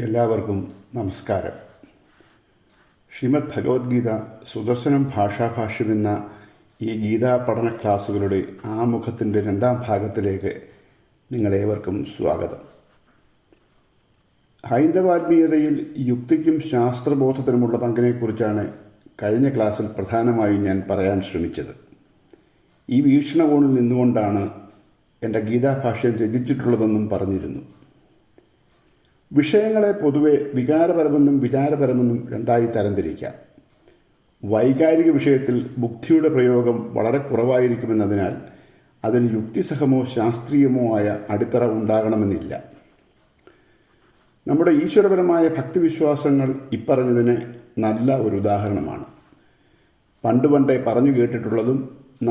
എല്ലാവർക്കും നമസ്കാരം. ശ്രീമദ് ഭഗവത്ഗീത സുദർശനം ഭാഷാഭാഷ്യം എന്ന ഈ ഗീതാ പഠന ക്ലാസ്സുകളുടെ ആമുഖത്തിൻ്റെ രണ്ടാം ഭാഗത്തിലേക്ക് നിങ്ങളേവർക്കും സ്വാഗതം. ഹൈന്ദവാത്മീയതയിൽ യുക്തിക്കും ശാസ്ത്രബോധത്തിനുമുള്ള പങ്കിനെക്കുറിച്ചാണ് കഴിഞ്ഞ ക്ലാസ്സിൽ പ്രധാനമായും ഞാൻ പറയാൻ ശ്രമിച്ചത്. ഈ വീക്ഷണകോണിൽ നിന്നുകൊണ്ടാണ് എൻ്റെ ഗീതാഭാഷ്യം രചിച്ചിട്ടുള്ളതെന്നും പറഞ്ഞിരുന്നു. വിഷയങ്ങളെ പൊതുവെ വികാരപരമെന്നും വിചാരപരമെന്നും രണ്ടായി തരംതിരിക്കാം. വൈകാരിക വിഷയത്തിൽ ബുദ്ധിയുടെ പ്രയോഗം വളരെ കുറവായിരിക്കുമെന്നതിനാൽ അതിന് യുക്തിസഹമോ ശാസ്ത്രീയമോ ആയ അടിത്തറ ഉണ്ടാകണമെന്നില്ല. നമ്മുടെ ഈശ്വരപരമായ ഭക്തിവിശ്വാസങ്ങൾ ഇപ്പറഞ്ഞതിന് നല്ല ഒരു ഉദാഹരണമാണ്. പണ്ടേ പറഞ്ഞു കേട്ടിട്ടുള്ളതും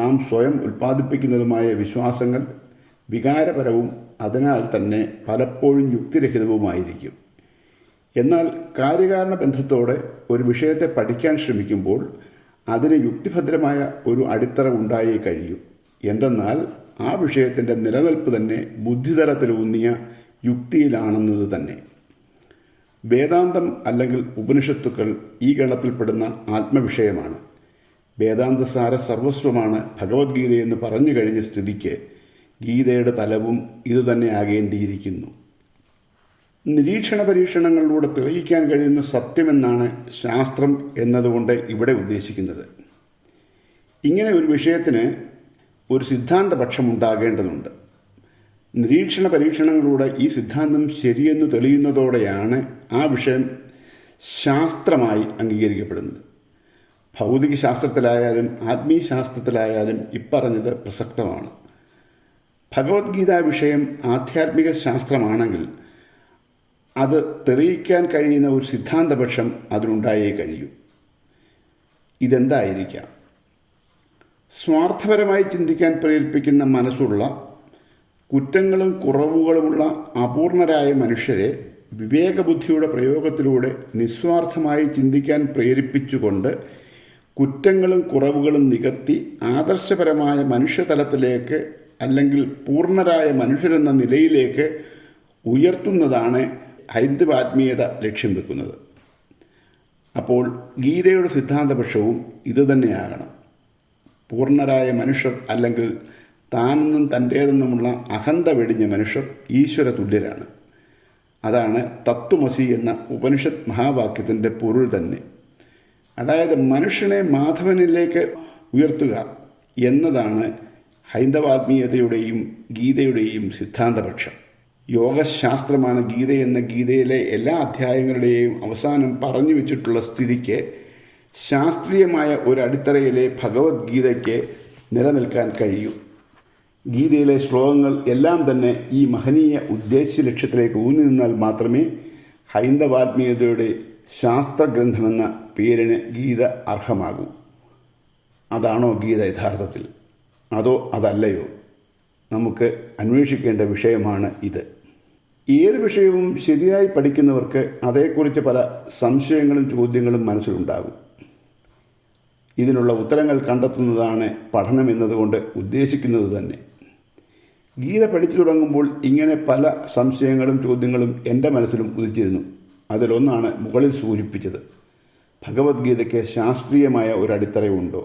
നാം സ്വയം ഉൽപ്പാദിപ്പിക്കുന്നതുമായ വിശ്വാസങ്ങൾ വികാരപരവും അതിനാൽ തന്നെ പലപ്പോഴും യുക്തിരഹിതവുമായിരിക്കും. എന്നാൽ കാര്യകാരണ ബന്ധത്തോടെ ഒരു വിഷയത്തെ പഠിക്കാൻ ശ്രമിക്കുമ്പോൾ അതിന് യുക്തിഭദ്രമായ ഒരു അടിത്തറ ഉണ്ടായേ കഴിയൂ. എന്തെന്നാൽ ആ വിഷയത്തിൻ്റെ നിലനിൽപ്പ് തന്നെ ബുദ്ധിതലത്തിലൂന്നിയ യുക്തിയിലാണെന്നത് തന്നെ. വേദാന്തം അല്ലെങ്കിൽ ഉപനിഷത്തുക്കൾ ഈ ഗണത്തിൽപ്പെടുന്ന ആത്മവിഷയമാണ്. വേദാന്തസാര സർവസ്വമാണ് ഭഗവത്ഗീതയെന്ന് പറഞ്ഞു കഴിഞ്ഞ സ്ഥിതിക്ക് ഗീതയുടെ തലവും ഇതുതന്നെ ആകേണ്ടിയിരിക്കുന്നു. നിരീക്ഷണ പരീക്ഷണങ്ങളിലൂടെ തെളിയിക്കാൻ കഴിയുന്ന സത്യമെന്നാണ് ശാസ്ത്രം എന്നതുകൊണ്ട് ഇവിടെ ഉദ്ദേശിക്കുന്നത്. ഇങ്ങനെ ഒരു വിഷയത്തിന് ഒരു സിദ്ധാന്തപക്ഷം ഉണ്ടാകേണ്ടതുണ്ട്. നിരീക്ഷണ പരീക്ഷണങ്ങളിലൂടെ ഈ സിദ്ധാന്തം ശരിയെന്ന് തെളിയുന്നതോടെയാണ് ആ വിഷയം ശാസ്ത്രമായി അംഗീകരിക്കപ്പെടുന്നത്. ഭൗതിക ശാസ്ത്രത്തിലായാലും ആത്മീയ ശാസ്ത്രത്തിലായാലും ഇപ്പറഞ്ഞത് പ്രസക്തമാണ്. ഭഗവത്ഗീത വിഷയം ആധ്യാത്മിക ശാസ്ത്രമാണെങ്കിൽ അത് തെളിയിക്കാൻ കഴിയുന്ന ഒരു സിദ്ധാന്തപക്ഷം അതിനുണ്ടായേ കഴിയൂ. ഇതെന്തായിരിക്കാം? സ്വാർത്ഥപരമായി ചിന്തിക്കാൻ പ്രേരിപ്പിക്കുന്ന മനസ്സുള്ള, കുറ്റങ്ങളും കുറവുകളുമുള്ള അപൂർണരായ മനുഷ്യരെ വിവേകബുദ്ധിയുടെ പ്രയോഗത്തിലൂടെ നിസ്വാർത്ഥമായി ചിന്തിക്കാൻ പ്രേരിപ്പിച്ചുകൊണ്ട് കുറ്റങ്ങളും കുറവുകളും നികത്തി ആദർശപരമായ മനുഷ്യതലത്തിലേക്ക് അല്ലെങ്കിൽ പൂർണ്ണരായ മനുഷ്യരെന്ന നിലയിലേക്ക് ഉയർത്തുന്നതാണ് ഹൈന്ദവാത്മീയത ലക്ഷ്യം വെക്കുന്നത്. അപ്പോൾ ഗീതയുടെ സിദ്ധാന്തപക്ഷവും ഇതുതന്നെയാകണം. പൂർണ്ണരായ മനുഷ്യർ അല്ലെങ്കിൽ താനെന്നും തൻ്റേതെന്നുമുള്ള അഹന്ത വെടിഞ്ഞ മനുഷ്യർ ഈശ്വര തുല്യരാണ്. അതാണ് തത്വമസി എന്ന ഉപനിഷത്ത് മഹാവാക്യത്തിൻ്റെ പൊരുൾ തന്നെ. അതായത് മനുഷ്യനെ മാധവനിലേക്ക് ഉയർത്തുക എന്നതാണ് ഹൈന്ദവാത്മീയതയുടെയും ഗീതയുടെയും സിദ്ധാന്തപക്ഷം. യോഗശാസ്ത്രമാണ് ഗീതയെന്ന ഗീതയിലെ എല്ലാ അധ്യായങ്ങളുടെയും അവസാനം പറഞ്ഞു വെച്ചിട്ടുള്ള സ്ഥിതിക്ക് ശാസ്ത്രീയമായ ഒരു അടിത്തറയിലെ ഭഗവത്ഗീതയ്ക്ക് നിലനിൽക്കാൻ കഴിയും. ഗീതയിലെ ശ്ലോകങ്ങൾ എല്ലാം തന്നെ ഈ മഹനീയ ഉദ്ദേശ്യ ലക്ഷ്യത്തിലേക്ക് ഊന്നി നിന്നാൽ മാത്രമേ ഹൈന്ദവാത്മീയതയുടെ ശാസ്ത്രഗ്രന്ഥമെന്ന പേരിന് ഗീത അർഹമാകൂ. അതാണോ ഗീത യഥാർത്ഥത്തിൽ? അതോ അതല്ലയോ? നമുക്ക് അന്വേഷിക്കേണ്ട വിഷയമാണ് ഇത്. ഏത് വിഷയവും ശരിയായി പഠിക്കുന്നവർക്ക് അതേക്കുറിച്ച് പല സംശയങ്ങളും ചോദ്യങ്ങളും മനസ്സിലുണ്ടാകും. ഇതിനുള്ള ഉത്തരങ്ങൾ കണ്ടെത്തുന്നതാണ് പഠനം എന്നതുകൊണ്ട് ഉദ്ദേശിക്കുന്നത് തന്നെ. ഗീത പഠിച്ചു തുടങ്ങുമ്പോൾ ഇങ്ങനെ പല സംശയങ്ങളും ചോദ്യങ്ങളും എൻ്റെ മനസ്സിലും ഉദിച്ചിരുന്നു. അതിലൊന്നാണ് മുകളിൽ സൂചിപ്പിച്ചത്. ഭഗവത്ഗീതയ്ക്ക് ശാസ്ത്രീയമായ ഒരു അടിത്തറയുണ്ടോ?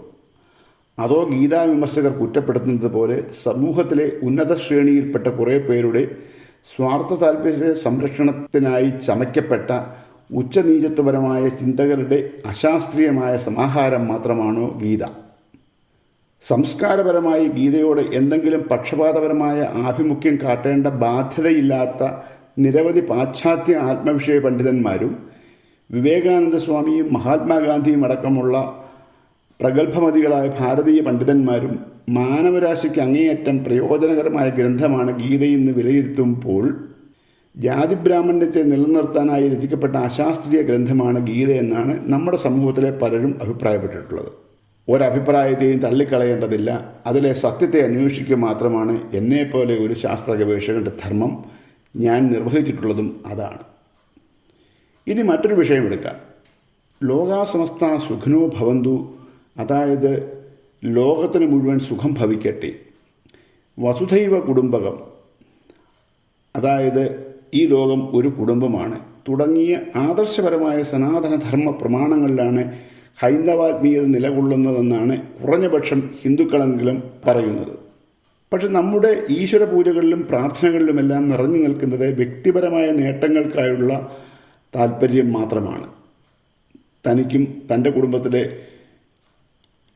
അതോ ഗീതാ വിമർശകർ കുറ്റപ്പെടുത്തുന്നത് പോലെ സമൂഹത്തിലെ ഉന്നത ശ്രേണിയിൽപ്പെട്ട കുറേ പേരുടെ സ്വാർത്ഥ താൽപര്യ സംരക്ഷണത്തിനായി ചമയ്ക്കപ്പെട്ട ഉച്ചനീചത്വപരമായ ചിന്തകരുടെ അശാസ്ത്രീയമായ സമാഹാരം മാത്രമാണോ ഗീത? സംസ്കാരപരമായി ഗീതയോട് എന്തെങ്കിലും പക്ഷപാതപരമായ ആഭിമുഖ്യം കാട്ടേണ്ട ബാധ്യതയില്ലാത്ത നിരവധി പാശ്ചാത്യ ആത്മവിഷയ പണ്ഡിതന്മാരും വിവേകാനന്ദ സ്വാമിയും മഹാത്മാഗാന്ധിയും അടക്കമുള്ള പ്രഗത്ഭമതികളായ ഭാരതീയ പണ്ഡിതന്മാരും മാനവരാശിക്ക് അങ്ങേയറ്റം പ്രയോജനകരമായ ഗ്രന്ഥമാണ് ഗീതയെന്ന് വിലയിരുത്തുമ്പോൾ ജാതിബ്രാഹ്മണ്യത്തെ നിലനിർത്താനായി രചിക്കപ്പെട്ട അശാസ്ത്രീയ ഗ്രന്ഥമാണ് ഗീതയെന്നാണ് നമ്മുടെ സമൂഹത്തിലെ പലരും അഭിപ്രായപ്പെട്ടിട്ടുള്ളത്. ഒരഭിപ്രായത്തെയും തള്ളിക്കളയേണ്ടതില്ല. അതിലെ സത്യത്തെ അന്വേഷിക്കുക മാത്രമാണ് എന്നെപ്പോലെ ഒരു ശാസ്ത്ര ഗവേഷകൻ്റെ ധർമ്മം. ഞാൻ നിർവഹിച്ചിട്ടുള്ളതും അതാണ്. ഇനി മറ്റൊരു വിഷയമെടുക്കാം. ലോകാസമസ്ത സുഖിനോ ഭവന്തു, അതായത് ലോകത്തിന് മുഴുവൻ സുഖം ഭവിക്കട്ടെ. വസുധൈവ കുടുംബകം, അതായത് ഈ ലോകം ഒരു കുടുംബമാണ് തുടങ്ങിയ ആദർശപരമായ സനാതനധർമ്മ പ്രമാണങ്ങളിലാണ് ഹൈന്ദവാത്മീയത നിലകൊള്ളുന്നതെന്നാണ് കുറഞ്ഞപക്ഷം ഹിന്ദുക്കളെങ്കിലും പറയുന്നത്. പക്ഷെ നമ്മുടെ ഈശ്വര പൂജകളിലും പ്രാർത്ഥനകളിലുമെല്ലാം നിറഞ്ഞു നിൽക്കുന്നത് വ്യക്തിപരമായ നേട്ടങ്ങൾക്കായുള്ള താല്പര്യം മാത്രമാണ്. തനിക്കും തൻ്റെ കുടുംബത്തിലെ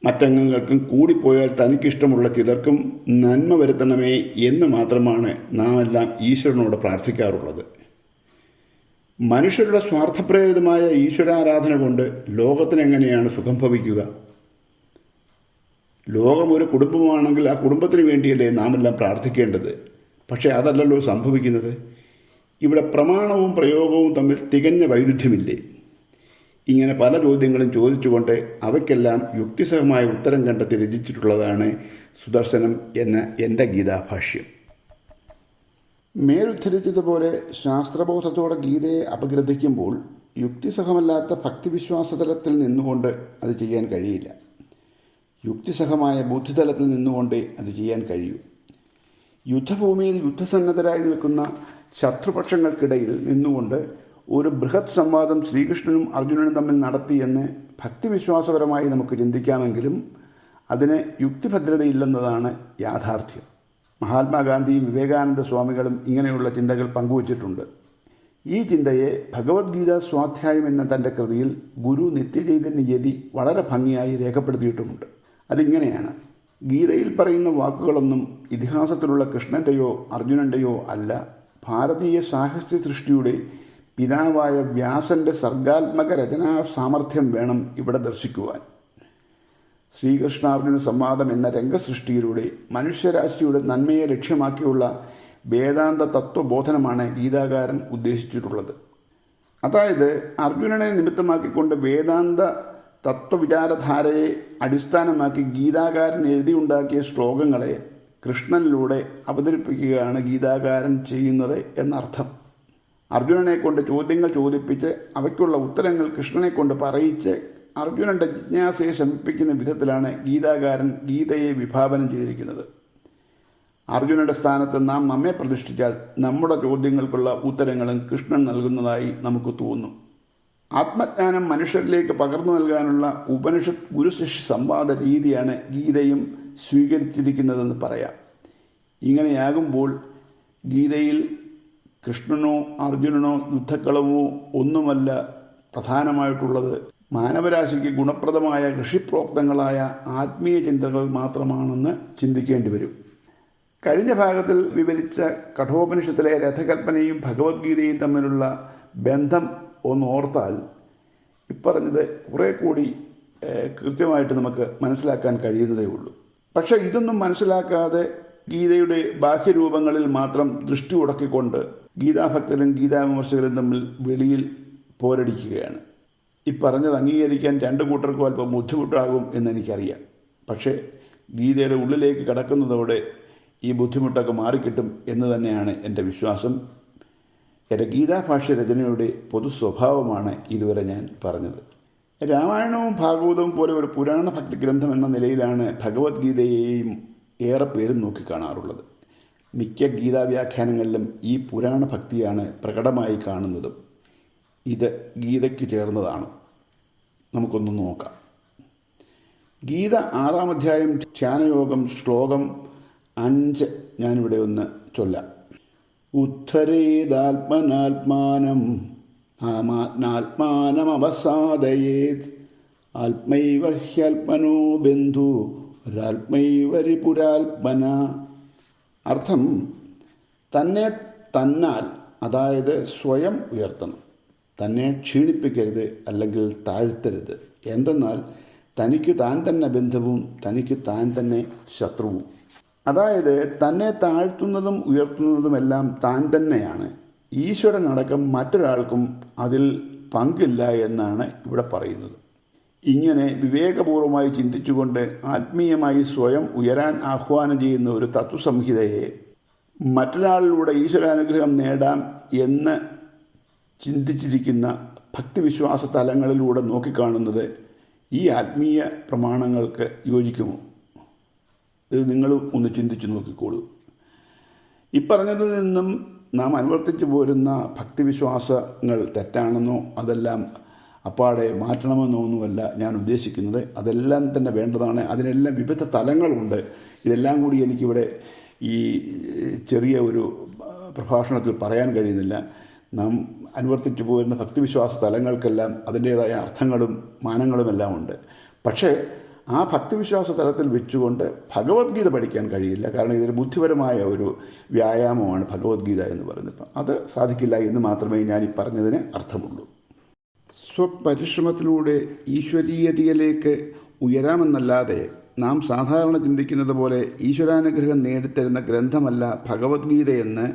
മറ്റംഗങ്ങൾക്കും കൂടിപ്പോയാൽ തനിക്കിഷ്ടമുള്ള ചിലർക്കും നന്മ വരുത്തണമേ എന്ന് മാത്രമാണ് നാം എല്ലാം ഈശ്വരനോട് പ്രാർത്ഥിക്കാറുള്ളത്. മനുഷ്യരുടെ സ്വാർത്ഥപ്രേരിതമായ ഈശ്വരാരാധന കൊണ്ട് ലോകത്തിനെങ്ങനെയാണ് സുഖം ഭവിക്കുക? ലോകം ഒരു കുടുംബമാണെങ്കിൽ ആ കുടുംബത്തിന് വേണ്ടിയല്ലേ നാം എല്ലാം പ്രാർത്ഥിക്കേണ്ടത്. പക്ഷേ അതല്ലല്ലോ സംഭവിക്കുന്നത്. ഇവിടെ പ്രമാണവും പ്രയോഗവും തമ്മിൽ തികഞ്ഞ വൈരുദ്ധ്യമില്ലേ? ഇങ്ങനെ പല ചോദ്യങ്ങളും ചോദിച്ചുകൊണ്ട് അവയ്ക്കെല്ലാം യുക്തിസഹമായ ഉത്തരം കണ്ടെത്തി രചിച്ചിട്ടുള്ളതാണ് സുദർശനം എന്ന എൻ്റെ ഗീതാഭാഷ്യം. മേലുദ്ധരിച്ചതുപോലെ ശാസ്ത്രബോധത്തോടെ ഗീതയെ അപഗ്രഥിക്കുമ്പോൾ യുക്തിസഹമല്ലാത്ത ഭക്തിവിശ്വാസതലത്തിൽ നിന്നുകൊണ്ട് അത് ചെയ്യാൻ കഴിയില്ല. യുക്തിസഹമായ ബുദ്ധിതലത്തിൽ നിന്നുകൊണ്ടേ അത് ചെയ്യാൻ കഴിയൂ. യുദ്ധഭൂമിയിൽ യുദ്ധസന്നദ്ധരായി നിൽക്കുന്ന ശത്രുപക്ഷങ്ങൾക്കിടയിൽ നിന്നുകൊണ്ട് ഒരു ബൃഹത് സംവാദം ശ്രീകൃഷ്ണനും അർജുനനും തമ്മിൽ നടത്തിയെന്ന് ഭക്തിവിശ്വാസപരമായി നമുക്ക് ചിന്തിക്കാമെങ്കിലും അതിന് യുക്തിഭദ്രതയില്ലെന്നതാണ് യാഥാർത്ഥ്യം. മഹാത്മാഗാന്ധിയും വിവേകാനന്ദ സ്വാമികളും ഇങ്ങനെയുള്ള ചിന്തകൾ പങ്കുവച്ചിട്ടുണ്ട്. ഈ ചിന്തയെ ഭഗവത്ഗീത സ്വാധ്യായം എന്ന തൻ്റെ കൃതിയിൽ ഗുരു നിത്യചൈതന്യ യതി വളരെ ഭംഗിയായി രേഖപ്പെടുത്തിയിട്ടുമുണ്ട്. അതിങ്ങനെയാണ്: ഗീതയിൽ പറയുന്ന വാക്കുകളൊന്നും ഇതിഹാസത്തിലുള്ള കൃഷ്ണൻ്റെയോ അർജുനൻ്റെയോ അല്ല, ഭാരതീയ സാഹിത്യ സൃഷ്ടിയുടെ പിതാവായ വ്യാസൻ്റെ സർഗാത്മക രചനാ സാമർഥ്യം വേണം ഇവിടെ ദർശിക്കുവാൻ. ശ്രീകൃഷ്ണാർജുന സംവാദം എന്ന രംഗസൃഷ്ടിയിലൂടെ മനുഷ്യരാശിയുടെ നന്മയെ ലക്ഷ്യമാക്കിയുള്ള വേദാന്ത തത്വബോധനമാണ് ഗീതാകാരൻ ഉദ്ദേശിച്ചിട്ടുള്ളത്. അതായത് അർജുനനെ നിമിത്തമാക്കിക്കൊണ്ട് വേദാന്ത തത്വവിചാരധാരയെ അടിസ്ഥാനമാക്കി ഗീതാകാരൻ എഴുതിയുണ്ടാക്കിയ ശ്ലോകങ്ങളെ കൃഷ്ണനിലൂടെ അവതരിപ്പിക്കുകയാണ് ഗീതാകാരൻ ചെയ്യുന്നത് എന്നർത്ഥം. അർജുനനെ കൊണ്ട് ചോദ്യങ്ങൾ ചോദിപ്പിച്ച് അവയ്ക്കുള്ള ഉത്തരങ്ങൾ കൃഷ്ണനെ കൊണ്ട് പറയിച്ച് അർജുനൻ്റെ ജിജ്ഞാസയെ ശമിപ്പിക്കുന്ന വിധത്തിലാണ് ഗീതാകാരൻ ഗീതയെ വിഭാവനം ചെയ്തിരിക്കുന്നത്. അർജുനൻ്റെ സ്ഥാനത്ത് നാം നമ്മെ പ്രതിഷ്ഠിച്ചാൽ നമ്മുടെ ചോദ്യങ്ങൾക്കുള്ള ഉത്തരങ്ങളും കൃഷ്ണൻ നൽകുന്നതായി നമുക്ക് തോന്നും. ആത്മജ്ഞാനം മനുഷ്യരിലേക്ക് പകർന്നു നൽകാനുള്ള ഉപനിഷത്ത് ഗുരുശിഷ്യ സംവാദ രീതിയാണ് ഗീതയും സ്വീകരിച്ചിരിക്കുന്നതെന്ന് പറയാം. ഇങ്ങനെയാകുമ്പോൾ ഗീതയിൽ കൃഷ്ണനോ അർജുനനോ യുദ്ധക്കളമോ ഒന്നുമല്ല പ്രധാനമായിട്ടുള്ളത്. മാനവരാശിക്ക് ഗുണപ്രദമായ ഋഷിപ്രോക്തങ്ങളായ ആത്മീയ ചിന്തകൾ മാത്രമാണെന്ന് ചിന്തിക്കേണ്ടി വരും. കഴിഞ്ഞ ഭാഗത്തിൽ വിവരിച്ച കഠോപനിഷത്തിലെ രഥകൽപ്പനയും ഭഗവത്ഗീതയും തമ്മിലുള്ള ബന്ധം ഒന്നോർത്താൽ ഇപ്പറഞ്ഞത് കുറേ കൂടി കൃത്യമായിട്ട് നമുക്ക് മനസ്സിലാക്കാൻ കഴിയുന്നതേ ഉള്ളൂ. പക്ഷേ ഇതൊന്നും മനസ്സിലാക്കാതെ ഗീതയുടെ ബാഹ്യരൂപങ്ങളിൽ മാത്രം ദൃഷ്ടി ഉടക്കിക്കൊണ്ട് ഗീതാഭക്തരും ഗീതാവിമർശകരും തമ്മിൽ വെളിയിൽ പോരടിക്കുകയാണ്. ഈ പറഞ്ഞത് അംഗീകരിക്കാൻ രണ്ടു കൂട്ടർക്കും അല്പം ബുദ്ധിമുട്ടാകും എന്നെനിക്കറിയാം. പക്ഷേ ഗീതയുടെ ഉള്ളിലേക്ക് കടക്കുന്നതോടെ ഈ ബുദ്ധിമുട്ടൊക്കെ മാറിക്കിട്ടും എന്ന് തന്നെയാണ് എൻ്റെ വിശ്വാസം. എൻ്റെ ഗീതാഭാഷ്യ രചനയുടെ പൊതു സ്വഭാവമാണ് ഇതുവരെ ഞാൻ പറഞ്ഞത്. രാമായണവും ഭാഗവതവും പോലെ ഒരു പുരാണ ഭക്തി ഗ്രന്ഥം എന്ന നിലയിലാണ് ഭഗവത്ഗീതയെയും ഏറെ പേരും നോക്കിക്കാണാറുള്ളത്. മിക്ക ഗീതാവ്യാഖ്യാനങ്ങളിലും ഈ പുരാണ ഭക്തിയാണ് പ്രകടമായി കാണുന്നതും. ഇത് ഗീതയ്ക്ക് ചേർന്നതാണ്. നമുക്കൊന്ന് നോക്കാം. ഗീത 6-ാം അധ്യായം ധ്യാനയോഗം ശ്ലോകം 5 ഞാനിവിടെ ഒന്ന് ചൊല്ലാം. ഉദ്ധരേദാത്മനാത്മാനം ആത്മാനമവസാദയേത് ആത്മൈവ ഹ്യൽപനോ ബന്ധു ഒരാത്മൈവരിപുരാത്മന. അർത്ഥം: തന്നെ തന്നാൽ, അതായത് സ്വയം ഉയർത്തണം. തന്നെ ക്ഷീണിപ്പിക്കരുത്, അല്ലെങ്കിൽ താഴ്ത്തരുത്. എന്തെന്നാൽ തനിക്ക് താൻ തന്നെ ബന്ധവും തനിക്ക് താൻ തന്നെ ശത്രുവും. അതായത് തന്നെ താഴ്ത്തുന്നതും ഉയർത്തുന്നതുമെല്ലാം താൻ തന്നെയാണ്. ഈശ്വരനടക്കം മറ്റൊരാൾക്കും അതിൽ പങ്കില്ല എന്നാണ് ഇവിടെ പറയുന്നത്. ഇങ്ങനെ വിവേകപൂർവമായി ചിന്തിച്ചുകൊണ്ട് ആത്മീയമായി സ്വയം ഉയരാൻ ആഹ്വാനം ചെയ്യുന്ന ഒരു തത്വസംഹിതയെ മറ്റൊരാളിലൂടെ ഈശ്വരാനുഗ്രഹം നേടാം എന്ന് ചിന്തിച്ചിരിക്കുന്ന ഭക്തിവിശ്വാസ തലങ്ങളിലൂടെ നോക്കിക്കാണുന്നത് ഈ ആത്മീയ പ്രമാണങ്ങൾക്ക് യോജിക്കുമോ? ഇത് നിങ്ങളും ഒന്ന് ചിന്തിച്ചു നോക്കിക്കോളൂ. ഇപ്പറഞ്ഞതിൽ നിന്നും നാം അനുവർത്തിച്ചു പോരുന്ന ഭക്തിവിശ്വാസങ്ങൾ തെറ്റാണെന്നോ അതെല്ലാം അപ്പാടെ മാറ്റണമെന്നോ ഒന്നുമല്ല ഞാൻ ഉദ്ദേശിക്കുന്നത്. അതെല്ലാം തന്നെ വേണ്ടതാണ്. അതിനെല്ലാം വിവിധ തലങ്ങളുണ്ട്. ഇതെല്ലാം കൂടി എനിക്കിവിടെ ഈ ചെറിയ ഒരു പ്രഭാഷണത്തിൽ പറയാൻ കഴിയുന്നില്ല. നാം അനുവർത്തിച്ചു പോരുന്ന ഭക്തിവിശ്വാസ തലങ്ങൾക്കെല്ലാം അതിൻ്റേതായ അർത്ഥങ്ങളും മാനങ്ങളുമെല്ലാം ഉണ്ട്. പക്ഷേ ആ ഭക്തിവിശ്വാസ തലത്തിൽ വെച്ചുകൊണ്ട് ഭഗവത്ഗീത പഠിക്കാൻ കഴിയില്ല. കാരണം ഇതൊരു ബുദ്ധിപരമായ ഒരു വ്യായാമമാണ് ഭഗവത്ഗീത എന്ന് പറയുന്നത്. അത് സാധിക്കില്ല എന്ന് മാത്രമേ ഞാൻ ഈ പറഞ്ഞതിന് അർത്ഥമുള്ളൂ. സ്വപരിശ്രമത്തിലൂടെ ഈശ്വരീയതയിലേക്ക് ഉയരാമെന്നല്ലാതെ നാം സാധാരണ ചിന്തിക്കുന്നത് പോലെ ഈശ്വരാനുഗ്രഹം നേടിത്തരുന്ന ഗ്രന്ഥമല്ല ഭഗവത്ഗീതയെന്ന്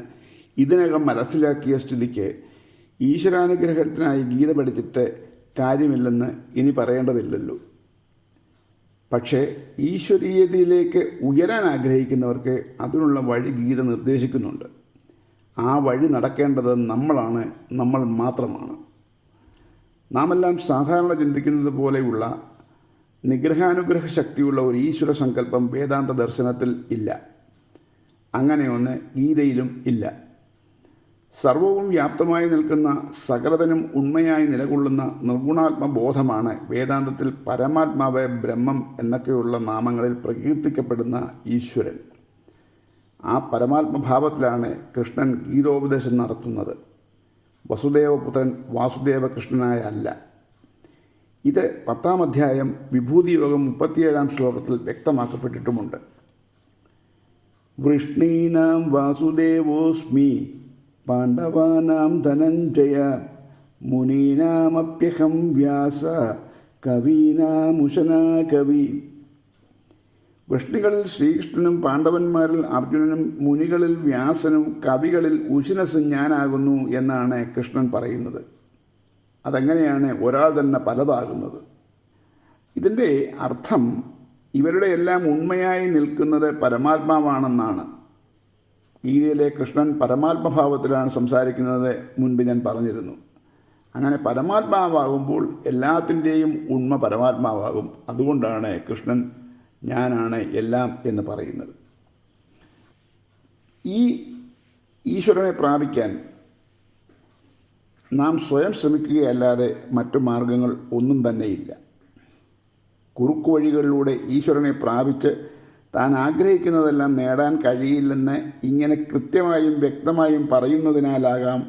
ഇതിനകം മനസ്സിലാക്കിയ സ്ഥിതിക്ക് ഈശ്വരാനുഗ്രഹത്തിനായി ഗീത പഠിച്ചിട്ട് കാര്യമില്ലെന്ന് ഇനി പറയേണ്ടതില്ലല്ലോ. പക്ഷേ ഈശ്വരീയതയിലേക്ക് ഉയരാൻ ആഗ്രഹിക്കുന്നവർക്ക് അതിനുള്ള വഴി ഗീത നിർദ്ദേശിക്കുന്നുണ്ട്. ആ വഴി നടക്കേണ്ടത് നമ്മളാണ്, നമ്മൾ മാത്രമാണ്. നാമെല്ലാം സാധാരണ ചിന്തിക്കുന്നത് പോലെയുള്ള നിഗ്രഹാനുഗ്രഹ ശക്തിയുള്ള ഒരു ഈശ്വര സങ്കല്പം വേദാന്ത ദർശനത്തിൽ ഇല്ല. അങ്ങനെയൊന്ന് ഗീതയിലും ഇല്ല. സർവവും വ്യാപ്തമായി നിൽക്കുന്ന സകലതനും ഉണ്മയായി നിലകൊള്ളുന്ന നിർഗുണാത്മബോധമാണ് വേദാന്തത്തിൽ പരമാത്മാവ്, ബ്രഹ്മം എന്നൊക്കെയുള്ള നാമങ്ങളിൽ പ്രകീർത്തിക്കപ്പെടുന്ന ഈശ്വരൻ. ആ പരമാത്മഭാവത്തിലാണ് കൃഷ്ണൻ ഗീതോപദേശം നടത്തുന്നത്. വസുദേവപുത്രൻ വാസുദേവകൃഷ്ണനായ അല്ല. ഇത് 10-ാം അധ്യായം വിഭൂതി യോഗം 37-ാം ശ്ലോകത്തിൽ വ്യക്തമാക്കപ്പെട്ടിട്ടുമുണ്ട്. വൃഷ്ണീനാം വാസുദേവോസ്മി പാണ്ഡവാനാം ധനഞ്ജയ മുനീനാമപ്യഹം വ്യാസ കവീനാമുശനാ കവി. വൃഷ്ണികളിൽ ശ്രീകൃഷ്ണനും പാണ്ഡവന്മാരിൽ അർജുനനും മുനികളിൽ വ്യാസനും കവികളിൽ ഉശനസും ഞാനാകുന്നു എന്നാണ് കൃഷ്ണൻ പറയുന്നത്. അതെങ്ങനെയാണ് ഒരാൾ തന്നെ പലതാകുന്നത്? ഇതിൻ്റെ അർത്ഥം ഇവരുടെ എല്ലാം ഉണ്മയായി നിൽക്കുന്നത് പരമാത്മാവാണെന്നാണ്. ഗീതയിലെ കൃഷ്ണൻ പരമാത്മഭാവത്തിലാണ് സംസാരിക്കുന്നത് മുൻപ് ഞാൻ പറഞ്ഞിരുന്നു. അങ്ങനെ പരമാത്മാവാകുമ്പോൾ എല്ലാത്തിൻ്റെയും ഉണ്മ പരമാത്മാവാകും. അതുകൊണ്ടാണ് കൃഷ്ണൻ ഞാനാണ് എല്ലാം എന്ന് പറയുന്നത്. ഈ ഈശ്വരനെ പ്രാപിക്കാൻ നാം സ്വയം ശ്രമിക്കുകയല്ലാതെ മറ്റു മാർഗങ്ങൾ ഒന്നും തന്നെയില്ല. കുറുക്കു വഴികളിലൂടെ ഈശ്വരനെ പ്രാപിച്ച് താൻ ആഗ്രഹിക്കുന്നതെല്ലാം നേടാൻ കഴിയില്ലെന്ന് ഇങ്ങനെ കൃത്യമായും വ്യക്തമായും പറയുന്നതിനാലാകാം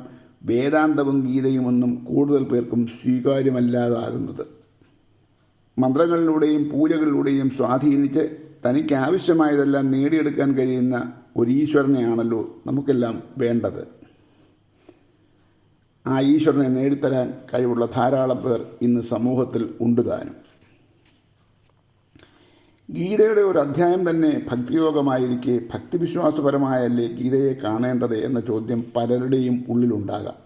വേദാന്തവും ഗീതയുമൊന്നും കൂടുതൽ പേർക്കും സ്വീകാര്യമല്ലാതാകുന്നത്. മന്ത്രങ്ങളിലൂടെയും പൂജകളിലൂടെയും സ്വാധീനിച്ച് തനിക്ക് ആവശ്യമായതെല്ലാം നേടിയെടുക്കാൻ കഴിയുന്ന ഒരു ഈശ്വരനെയാണല്ലോ നമുക്കെല്ലാം വേണ്ടത്. ആ ഈശ്വരനെ നേടിത്തരാൻ കഴിവുള്ള ധാരാളം പേർ ഇന്ന് സമൂഹത്തിൽ ഉണ്ട് താനും. ഗീതയുടെ ഒരു അധ്യായം തന്നെ ഭക്തിയോഗമായിരിക്കെ ഭക്തിവിശ്വാസപരമായല്ലേ ഗീതയെ കാണേണ്ടത് എന്ന ചോദ്യം പലരുടെയും ഉള്ളിലുണ്ടാകാം.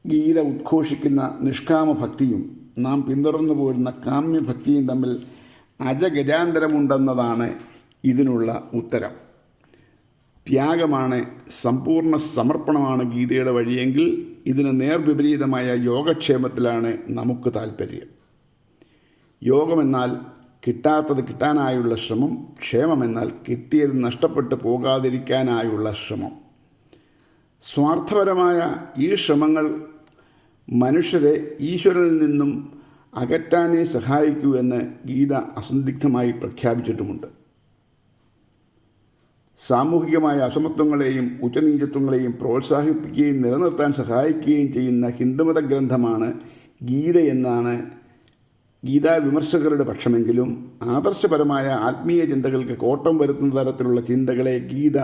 ഗീത ഉദ്ഘോഷിക്കുന്ന നിഷ്കാമ ഭക്തിയും നാം പിന്തുടർന്നു പോരുന്ന കാമ്യഭക്തിയും തമ്മിൽ അജഗജാന്തരമുണ്ടെന്നതാണ് ഇതിനുള്ള ഉത്തരം. ത്യാഗമാണ്, സമ്പൂർണ്ണ സമർപ്പണമാണ് ഗീതയുടെ വഴിയെങ്കിൽ ഇതിന് നേർവിപരീതമായ യോഗക്ഷേമത്തിലാണ് നമുക്ക് താൽപ്പര്യം. യോഗമെന്നാൽ കിട്ടാത്തത് കിട്ടാനായുള്ള ശ്രമം, ക്ഷേമമെന്നാൽ കിട്ടിയത് നഷ്ടപ്പെട്ടു പോകാതിരിക്കാനായുള്ള ശ്രമം. സ്വാർത്ഥപരമായ ഈ ശ്രമങ്ങൾ മനുഷ്യരെ ഈശ്വരനിൽ നിന്നും അകറ്റാനേ സഹായിക്കൂ എന്ന് ഗീത അസന്ദിഗ്ധമായി പ്രഖ്യാപിച്ചിട്ടുമുണ്ട്. സാമൂഹികമായ അസമത്വങ്ങളെയും ഉച്ചനീചത്വങ്ങളെയും പ്രോത്സാഹിപ്പിക്കുകയും നിലനിർത്താൻ സഹായിക്കുകയും ചെയ്യുന്ന ഹിന്ദുമത ഗ്രന്ഥമാണ് ഗീതയെന്നാണ് ഗീതാ വിമർശകരുടെ പക്ഷമെങ്കിലും ആദർശപരമായ ആത്മീയ ചിന്തകൾക്ക് കോട്ടം വരുത്തുന്ന തരത്തിലുള്ള ചിന്തകളെ ഗീത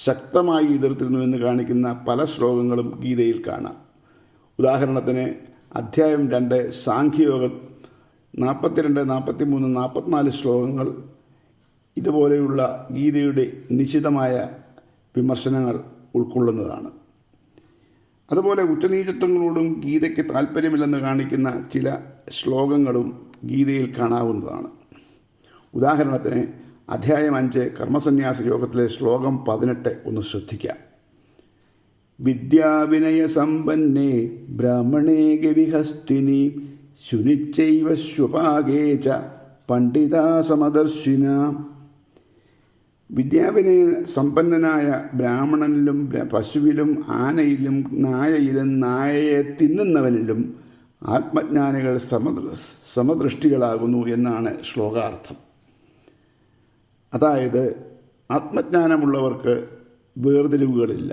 ശക്തമായി എതിർത്തിരുന്നുവെന്ന് കാണിക്കുന്ന പല ശ്ലോകങ്ങളും ഗീതയിൽ കാണാം. ഉദാഹരണത്തിന് അധ്യായം 2 സാഖ്യയോഗം 42, 43, 44 ശ്ലോകങ്ങൾ ഇതുപോലെയുള്ള ഗീതയുടെ നിശിതമായ വിമർശനങ്ങൾ ഉൾക്കൊള്ളുന്നതാണ്. അതുപോലെ ഉച്ചനീചത്വങ്ങളോടും ഗീതയ്ക്ക് താല്പര്യമില്ലെന്ന് കാണിക്കുന്ന ചില ശ്ലോകങ്ങളും ഗീതയിൽ കാണാവുന്നതാണ്. ഉദാഹരണത്തിന് അധ്യായം 5 കർമ്മസന്യാസ യോഗത്തിലെ ശ്ലോകം 18 ഒന്ന് ശ്രദ്ധിക്കാം. വിദ്യാവിനയ സമ്പന്നേ ബ്രാഹ്മണേ ഗവിഹസ്തിനി ശുനിച്ചൈവ ശ്വപാകേ ച പണ്ഡിതാ സമദർശിന. വിദ്യാവിനയ സമ്പന്നനായ ബ്രാഹ്മണനിലും പശുവിലും ആനയിലും നായയിലും നായയെ തിന്നുന്നവനിലും ആത്മജ്ഞാനികൾ സമദൃഷ്ടികളാകുന്നു എന്നാണ് ശ്ലോകാർത്ഥം. അതായത് ആത്മജ്ഞാനമുള്ളവർക്ക് വേർതിരിവുകളില്ല.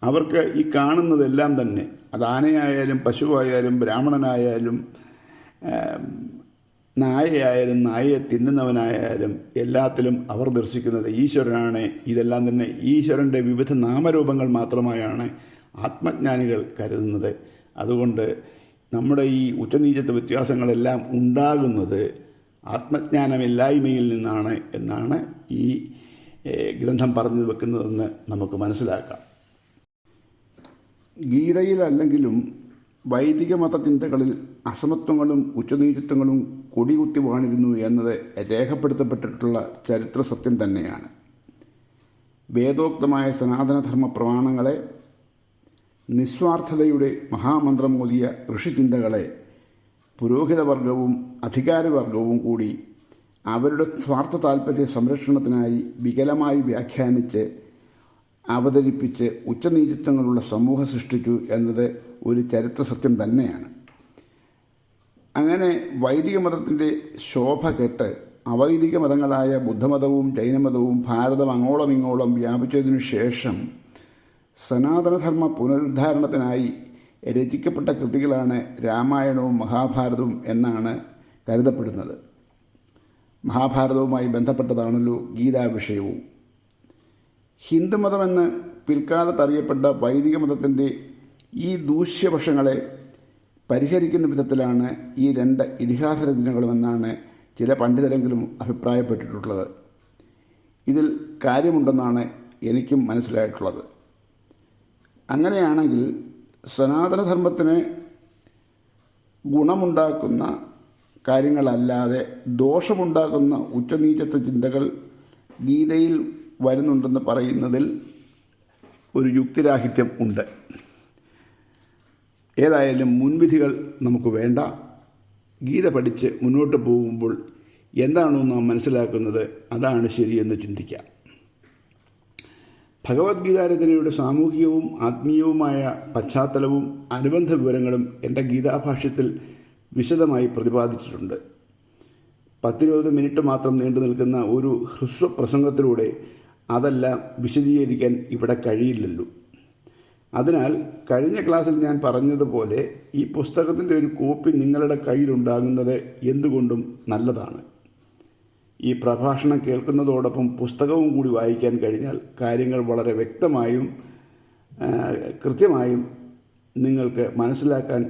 അവർക്ക് ഈ കാണുന്നതെല്ലാം തന്നെ, അത് ആനയായാലും പശുവായാലും ബ്രാഹ്മണനായാലും നായയായാലും നായയെ തിന്നുന്നവനായാലും എല്ലാത്തിലും അവർ ദർശിക്കുന്നത് ഈശ്വരനാണ്. ഇതെല്ലാം തന്നെ ഈശ്വരൻ്റെ വിവിധ നാമരൂപങ്ങൾ മാത്രമായാണ് ആത്മജ്ഞാനികൾ കരുതുന്നത്. അതുകൊണ്ട് നമ്മുടെ ഈ ഉച്ചനീചത്വ വ്യത്യാസങ്ങളെല്ലാം ഉണ്ടാകുന്നത് ആത്മജ്ഞാനമില്ലായ്മയിൽ നിന്നാണ് എന്നാണ് ഈ ഗ്രന്ഥം പറഞ്ഞു വെക്കുന്നതെന്ന് നമുക്ക് മനസ്സിലാക്കാം. ഗീതയിലല്ലെങ്കിലും വൈദിക മതചിന്തകളിൽ അസമത്വങ്ങളും ഉച്ചനീചത്വങ്ങളും കൊടികുത്തി വാണിരുന്നു എന്നത് രേഖപ്പെടുത്തപ്പെട്ടിട്ടുള്ള ചരിത്ര സത്യം തന്നെയാണ്. വേദോക്തമായ സനാതനധർമ്മ പ്രമാണങ്ങളെ, നിസ്വാർത്ഥതയുടെ മഹാമന്ത്രമോദിയ ഋഷിചിന്തകളെ പുരോഹിതവർഗവും അധികാരവർഗവും കൂടി അവരുടെ സ്വാർത്ഥ താൽപ്പര്യ സംരക്ഷണത്തിനായി വികലമായി വ്യാഖ്യാനിച്ച് അവതരിപ്പിച്ച് ഉച്ചനീചത്വങ്ങളുള്ള സമൂഹം സൃഷ്ടിച്ചു എന്നത് ഒരു ചരിത്ര സത്യം തന്നെയാണ്. അങ്ങനെ വൈദിക മതത്തിൻ്റെ ശോഭ കെട്ട് അവൈദിക മതങ്ങളായ ബുദ്ധമതവും ജൈനമതവും ഭാരതം അങ്ങോളം ഇങ്ങോളം വ്യാപിച്ചതിനു ശേഷം സനാതനധർമ്മ പുനരുദ്ധാരണത്തിനായി രചിക്കപ്പെട്ട കൃതികളാണ് രാമായണവും മഹാഭാരതവും എന്നാണ് കരുതപ്പെടുന്നത്. മഹാഭാരതവുമായി ബന്ധപ്പെട്ടതാണല്ലോ ഗീതാ വിഷയവും. ഹിന്ദുമതമെന്ന് പിൽക്കാലത്ത് അറിയപ്പെട്ട വൈദിക മതത്തിൻ്റെ ഈ ദൂഷ്യവശങ്ങളെ പരിഹരിക്കുന്ന വിധത്തിലാണ് ഈ രണ്ട് ഇതിഹാസ രചനകളുമെന്നാണ് ചില പണ്ഡിതരെങ്കിലും അഭിപ്രായപ്പെട്ടിട്ടുള്ളത്. ഇതിൽ കാര്യമുണ്ടെന്നാണ് എനിക്കും മനസ്സിലായിട്ടുള്ളത്. അങ്ങനെയാണെങ്കിൽ സനാതനധർമ്മത്തിന് ഗുണമുണ്ടാക്കുന്ന കാര്യങ്ങളല്ലാതെ ദോഷമുണ്ടാക്കുന്ന ഉച്ചനീചത്വ ചിന്തകൾ ഗീതയിൽ വരുന്നുണ്ടെന്ന് പറയുന്നതിൽ ഒരു യുക്തിരാഹിത്യം ഉണ്ട്. ഏതായാലും മുൻവിധികൾ നമുക്ക് വേണ്ട. ഗീത പഠിച്ച് മുന്നോട്ട് പോകുമ്പോൾ എന്താണോ നാം മനസ്സിലാക്കുന്നത് അതാണ് ശരിയെന്ന് ചിന്തിക്കാം. ഭഗവത്ഗീതാരചനയുടെ സാമൂഹികവും ആത്മീയവുമായ പശ്ചാത്തലവും അനുബന്ധ വിവരങ്ങളും എൻ്റെ ഗീതാഭാഷ്യത്തിൽ വിശദമായി പ്രതിപാദിച്ചിട്ടുണ്ട്. 10-20 മിനിറ്റ് മാത്രം നീണ്ടു നിൽക്കുന്ന ഒരു ഹ്രസ്വപ്രസംഗത്തിലൂടെ അതെല്ലാം വിശദീകരിക്കാൻ ഇവിടെ കഴിയില്ലല്ലോ. അതിനാൽ കഴിഞ്ഞ ക്ലാസ്സിൽ ഞാൻ പറഞ്ഞതുപോലെ ഈ പുസ്തകത്തിൻ്റെ ഒരു കോപ്പി നിങ്ങളുടെ കയ്യിലുണ്ടാകുന്നത് എന്തുകൊണ്ടും നല്ലതാണ്. ഈ പ്രഭാഷണം കേൾക്കുന്നതോടൊപ്പം പുസ്തകവും കൂടി വായിക്കാൻ കഴിഞ്ഞാൽ കാര്യങ്ങൾ വളരെ വ്യക്തമായും കൃത്യമായും നിങ്ങൾക്ക് മനസ്സിലാക്കാൻ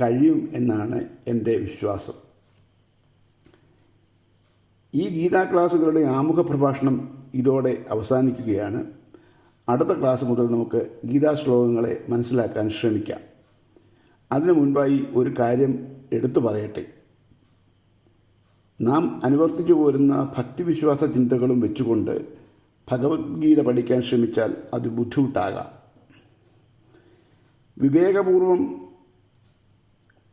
കഴിയും എന്നാണ് എൻ്റെ വിശ്വാസം. ഈ ഗീതാ ക്ലാസ്സുകളുടെ ആമുഖ പ്രഭാഷണം ഇതോടെ അവസാനിക്കുകയാണ്. അടുത്ത ക്ലാസ് മുതൽ നമുക്ക് ഗീതാ ശ്ലോകങ്ങളെ മനസ്സിലാക്കാൻ ശ്രമിക്കാം. അതിനു മുൻപായി ഒരു കാര്യം എടുത്തു പറയട്ടെ. നാം അനുവർത്തിച്ചു പോരുന്ന ഭക്തിവിശ്വാസ ചിന്തകളും വെച്ചുകൊണ്ട് ഭഗവത്ഗീത പഠിക്കാൻ ശ്രമിച്ചാൽ അത് ബുദ്ധിമുട്ടാകാം. വിവേകപൂർവം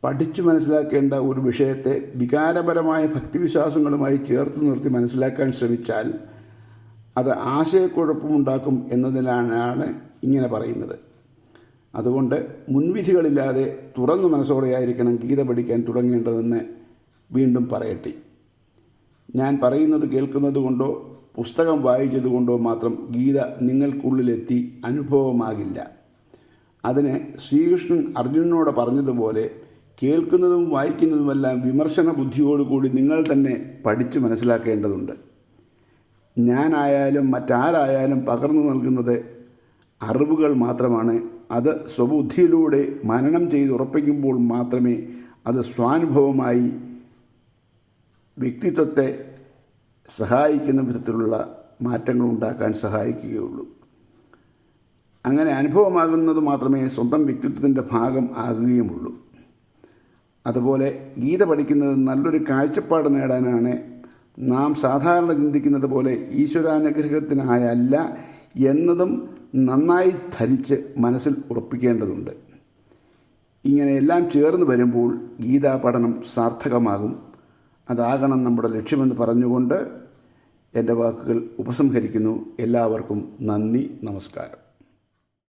പഠിച്ചു മനസ്സിലാക്കേണ്ട ഒരു വിഷയത്തെ വികാരപരമായ ഭക്തിവിശ്വാസങ്ങളുമായി ചേർത്ത് നിർത്തി മനസ്സിലാക്കാൻ ശ്രമിച്ചാൽ അത് ആശയക്കുഴപ്പമുണ്ടാക്കും എന്നതിനാണ് ഇങ്ങനെ പറയുന്നത്. അതുകൊണ്ട് മുൻവിധികളില്ലാതെ തുറന്നു മനസ്സോടെയായിരിക്കണം ഗീത പഠിക്കാൻ തുടങ്ങേണ്ടതെന്ന് വീണ്ടും പറയട്ടെ. ഞാൻ പറയുന്നത് കേൾക്കുന്നത് കൊണ്ടോ പുസ്തകം വായിച്ചതുകൊണ്ടോ മാത്രം ഗീത നിങ്ങൾക്കുള്ളിലെത്തി അനുഭവമാകില്ല. അതിന് ശ്രീകൃഷ്ണൻ അർജുനനോട് പറഞ്ഞതുപോലെ കേൾക്കുന്നതും വായിക്കുന്നതുമെല്ലാം വിമർശന ബുദ്ധിയോടുകൂടി നിങ്ങൾ തന്നെ പഠിച്ചു മനസ്സിലാക്കേണ്ടതുണ്ട്. ഞാനായാലും മറ്റാരായാലും പകർന്നു നൽകുന്നത് അറിവുകൾ മാത്രമാണ്. അത് സ്വബുദ്ധിയിലൂടെ മനനം ചെയ്തുറപ്പിക്കുമ്പോൾ മാത്രമേ അത് സ്വാനുഭവമായി വ്യക്തിത്വത്തെ സഹായിക്കുന്ന വിധത്തിലുള്ള മാറ്റങ്ങൾ ഉണ്ടാക്കാൻ സഹായിക്കുകയുള്ളൂ. അങ്ങനെ അനുഭവമാകുന്നത് മാത്രമേ സ്വന്തം വ്യക്തിത്വത്തിൻ്റെ ഭാഗം ആകുകയുമുള്ളൂ. അതുപോലെ ഗീത പഠിക്കുന്നത് നല്ലൊരു കാഴ്ചപ്പാട് നേടാനാണ്. നാം സാധാരണ ചിന്തിക്കുന്നത് പോലെ ഈശ്വരാനുഗ്രഹത്തിനായല്ല എന്നതും നന്നായി ധരിച്ച് മനസ്സിൽ ഉറപ്പിക്കേണ്ടതുണ്ട്. ഇങ്ങനെയെല്ലാം ചേർന്ന് വരുമ്പോൾ ഗീതാ പഠനം സാർത്ഥകമാകും. അതാകണം നമ്മുടെ ലക്ഷ്യമെന്ന് പറഞ്ഞുകൊണ്ട് എൻ്റെ വാക്കുകൾ ഉപസംഹരിക്കുന്നു. എല്ലാവർക്കും നന്ദി, നമസ്കാരം.